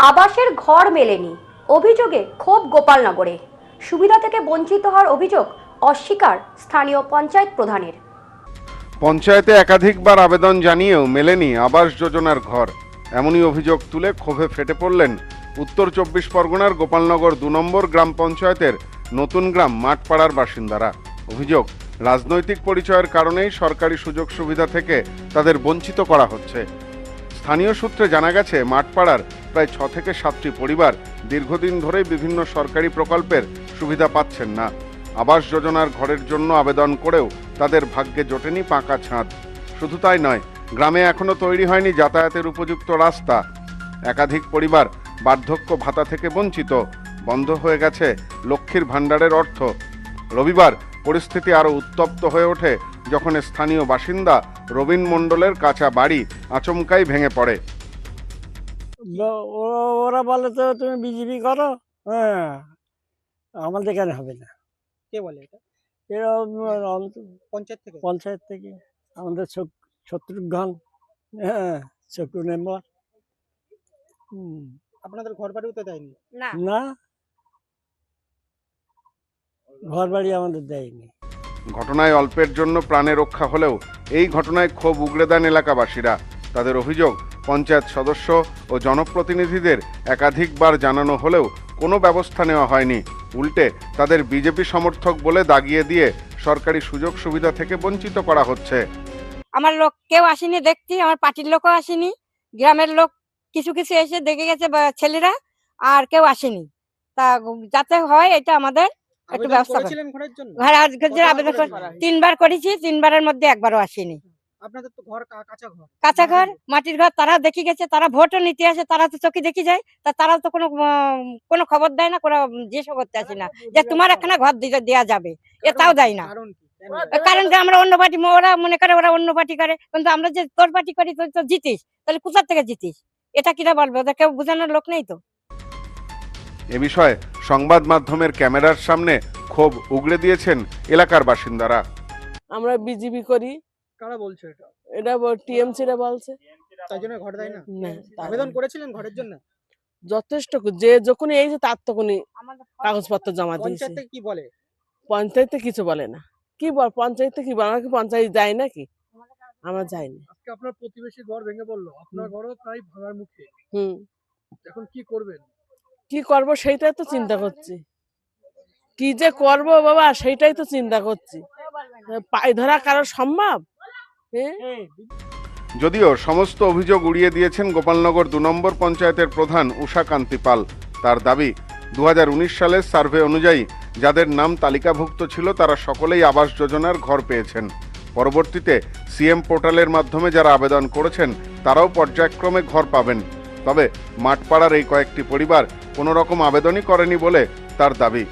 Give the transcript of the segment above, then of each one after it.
আবাসের ঘর মেলেনি, অভিযোগে ক্ষোভ গোপালনগরে। সুবিধা থেকে বঞ্চিত হওয়ার অভিযোগ অস্বীকার স্থানীয় পঞ্চায়েত প্রধানের। পঞ্চায়েতে একাধিকবার আবেদন জানিয়েও মেলেনি আবাস যোজনার ঘর, এমনই অভিযোগ তুলে ক্ষোভে ফেটে পড়লেন উত্তর ২৪ পরগনার গোপালনগর ২ নম্বর গ্রাম পঞ্চায়েতের নতুন গ্রাম মাঠপাড়ার বাসিন্দারা। অভিযোগ, রাজনৈতিক পরিচয়ের কারণেই সরকারি সুযোগ সুবিধা থেকে তাদের বঞ্চিত করা হচ্ছে। স্থানীয় সূত্রে জানা গেছে, মাঠপাড়ার প্রায় ৬ থেকে ৭টি পরিবার দীর্ঘদিন ধরেই বিভিন্ন সরকারি প্রকল্পের সুবিধা পাচ্ছেন না। আবাস যোজনার ঘরের জন্য আবেদন করেও তাদের ভাগ্যে জোটেনি পাকা ছাদ। শুধু তাই নয়, গ্রামে এখনো তৈরি হয়নি যাতায়াতের উপযুক্ত রাস্তা। একাধিক পরিবার বার্ধক্য ভাতা থেকে বঞ্চিত, বন্ধ হয়ে গেছে লক্ষ্মীর ভাণ্ডারের অর্থ। রবিবার পরিস্থিতি আরও উত্তপ্ত হয়ে ওঠে যখন স্থানীয় বাসিন্দা রবীন মণ্ডলের কাঁচা বাড়ি আচমকাই ভেঙে পড়ে। ওরা বলে তো তুমি বিজেপি করো, হ্যাঁ আমাদের এখানে হবে না। কে বলে এটা? এরা পঞ্চায়েত থেকে? পঞ্চায়েত থেকে আমাদের শত্রুঘ্ন, হ্যাঁ শত্রু মেম্বার। আপনাদের ঘর বাড়িও তো দেয়নি? না, ঘর বাড়ি আমাদের দেয়নি। ঘটনায় অল্পের জন্য প্রাণে রক্ষা হলেও এই ঘটনায় ক্ষোভ উগরে দেন এলাকাবাসীরা। তাদের অভিযোগ, পঞ্চায়েত সদস্য ও জনপ্রতিনিধিদের একাধিকবার জানানো হলেও কোনো ব্যবস্থা নেওয়া হয়নি। উল্টে তাদের বিজেপি সমর্থক বলে দাগিয়ে দিয়ে সরকারি সুযোগ সুবিধা থেকে বঞ্চিত করা হচ্ছে। আমার লোক কেউ আসেনি দেখতে, আমার পার্টির লোকও আসেনি, গ্রামের লোক কিছু কিছু এসে দেখে গেছে ছেলেরা, আর কেউ আসেনি। তা যাতে হয় এটা আমাদের একটু ব্যবস্থা করে। ঘরের জন্য আবেদন 3বার করেছি, 3বারের মধ্যে একবারও আসেনি। আপনাদের তো ঘর কাঁচা ঘর, কাঁচা ঘর, মাটির ঘর, তারা দেখে গেছে, তারা ভোটও নিতে আসে, তারা তো চোখে দেখে যায়, তা তারা তো কোনো খবর দেয় না, কোনো জিজ্ঞেস করতে আসে না যে তোমার এখানে ঘর দেওয়া যাবে, এটাও দেয় না। কারণ কি? কারণ কি, আমরা অন্য পার্টি, ওরা মনে করে ওরা অন্য পার্টি করে, কিন্তু আমরা যে তোর পার্টি করি তুই তো জিতিস, তাহলে কোথা থেকে জিতিস? এটা কিরা বলবে? ওদের কেউ বোঝানোর লোক নেই তো। এ বিষয়ে সংবাদ মাধ্যমের ক্যামেরার সামনে ক্ষোভ উগরে দিয়েছেন এলাকার বাসিন্দারা। আমরা বিজেপি করি। কারা বলছে এটা? এটা টিএমসি রা বলছে, তাই জন্য ঘর দেয় না? না আবেদন করেছিলেন ঘরের জন্য? যথেষ্ট, যে যখনই এই যে তার তখনই কাগজপত্র জমা দিয়েছে। পঞ্চায়েতে কি বলে? পঞ্চায়েতে কিছু বলে না। কি বল পঞ্চায়েতে কি বলে? আমরা কি পঞ্চায়েত যাই নাকি? আমরা যাইনি। আজকে আপনার প্রতিবেশী ঘর ভেঙে পড়লো, আপনার ঘরও প্রায় ভাঙার মুখে। হুম, এখন কি করবেন? কি করব সেইটাই তো চিন্তা করছি। কি যে করব বাবা, সেইটাই তো চিন্তা করছি। পায়ে ধরা কারো সম্ভব? হ্যাঁ, যদিও সমস্ত অভিযোগ উড়িয়ে দিয়েছেন গোপালনগর ২ নম্বর পঞ্চায়েতের প্রধান উষা কান্তি পাল। তার দাবি, ২০১৯ সালের সার্ভে অনুযায়ী যাদের নাম তালিকাভুক্ত ছিল তারা সকলেই আবাস যোজনার ঘর পেয়েছেন। পরবর্তীতে সিএম পোর্টালের মাধ্যমে যারা আবেদন করেছেন তারাও পর্যায়ক্রমে ঘর পাবেন। তবে মাঠপাড়ার এই কয়েকটি পরিবার কোনো রকম আবেদনই করেনি বলে তার দাবি।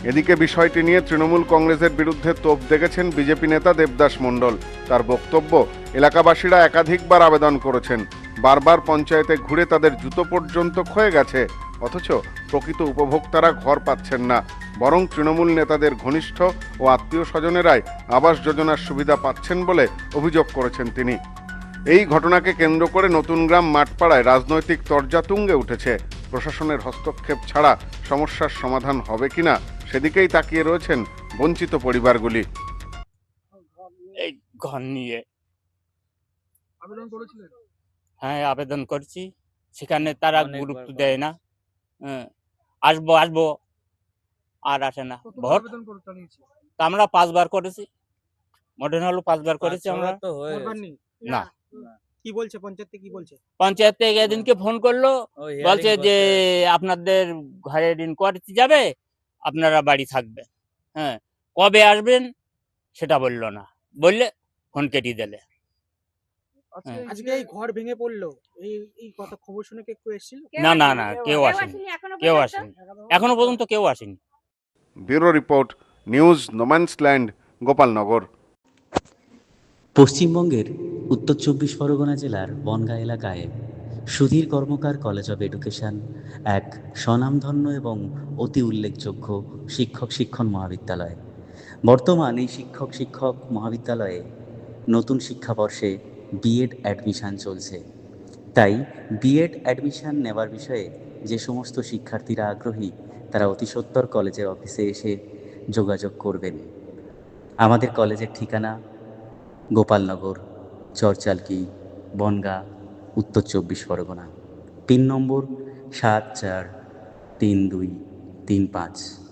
এদিকে বিষয়টি নিয়ে তৃণমূল কংগ্রেসের বিরুদ্ধে তোপ দেখেছেন বিজেপি নেতা দেবদাস মণ্ডল। তার বক্তব্য, এলাকাবাসীরা একাধিকবার আবেদন করেছেন, বারবার পঞ্চায়েতে ঘুরে তাদের জুতো পর্যন্ত ক্ষয়ে গেছে, অথচ প্রকৃত উপভোক্তারা ঘর পাচ্ছেন না। বরং তৃণমূল নেতাদের ঘনিষ্ঠ ও আত্মীয় স্বজনেরাই আবাস যোজনার সুবিধা পাচ্ছেন বলে অভিযোগ করেছেন তিনি। এই ঘটনাকে কেন্দ্র করে নতুন গ্রাম মাঠপাড়ায় রাজনৈতিক তরজা তুঙ্গে উঠেছে। প্রশাসনের হস্তক্ষেপ ছাড়া সমস্যার সমাধান হবে কিনা সেদিকেই তাকিয়ে রয়েছেন বঞ্চিত পরিবারগুলি। এই ঘর নিয়ে আবেদন করেছিলেন? হ্যাঁ, আবেদন করছি, সেখানে তারা গুরুত্ব দেয় না। আসবো আসবো আর আসে না। ভোট আবেদন করতে নিয়েছি, তা আমরা 5বার করেছি, মডার্ন হলো 5বার করেছি আমরা। ভোট পাননি? না, কি বলছে পঞ্চায়েত থেকে? কি বলছে? পঞ্চায়েত থেকে এদিনকে ফোন করলো, বলছে যে আপনাদের ঘরে ঋণ করতে যাবে, আপনারা বাড়ি থাকবেন, হ্যাঁ কবে আসবেন সেটা বললো না, বললে ফোন কেটে দিলে। আজকে এই ঘর ভেঙে পড়লো, এই কথা খবর শুনে কে কেউ এসেছিল? না না না, কেউ আসেনি, কেউ আসেনি, এখনো পর্যন্ত কেউ আসেনি। Bureau report, news no man's land, Gopalnagar. পশ্চিমবঙ্গের উত্তর ২৪ পরগনা জেলার বনগাঁ এলাকায় সুধীর কর্মকার কলেজ অব এডুকেশন এক স্বনামধন্য এবং অতি উল্লেখযোগ্য শিক্ষণ মহাবিদ্যালয়। বর্তমান এই শিক্ষক মহাবিদ্যালয়ে নতুন শিক্ষাবর্ষে বিএড অ্যাডমিশন চলছে। তাই বিএড অ্যাডমিশন নেওয়ার বিষয়ে যে সমস্ত শিক্ষার্থীরা আগ্রহী তারা অতি সত্বর কলেজের অফিসে এসে যোগাযোগ করবেন। আমাদের কলেজের ঠিকানা গোপালনগর, চরচালকি, বনগাঁ, উত্তর 24 পরগনা। পিন নম্বর 743235।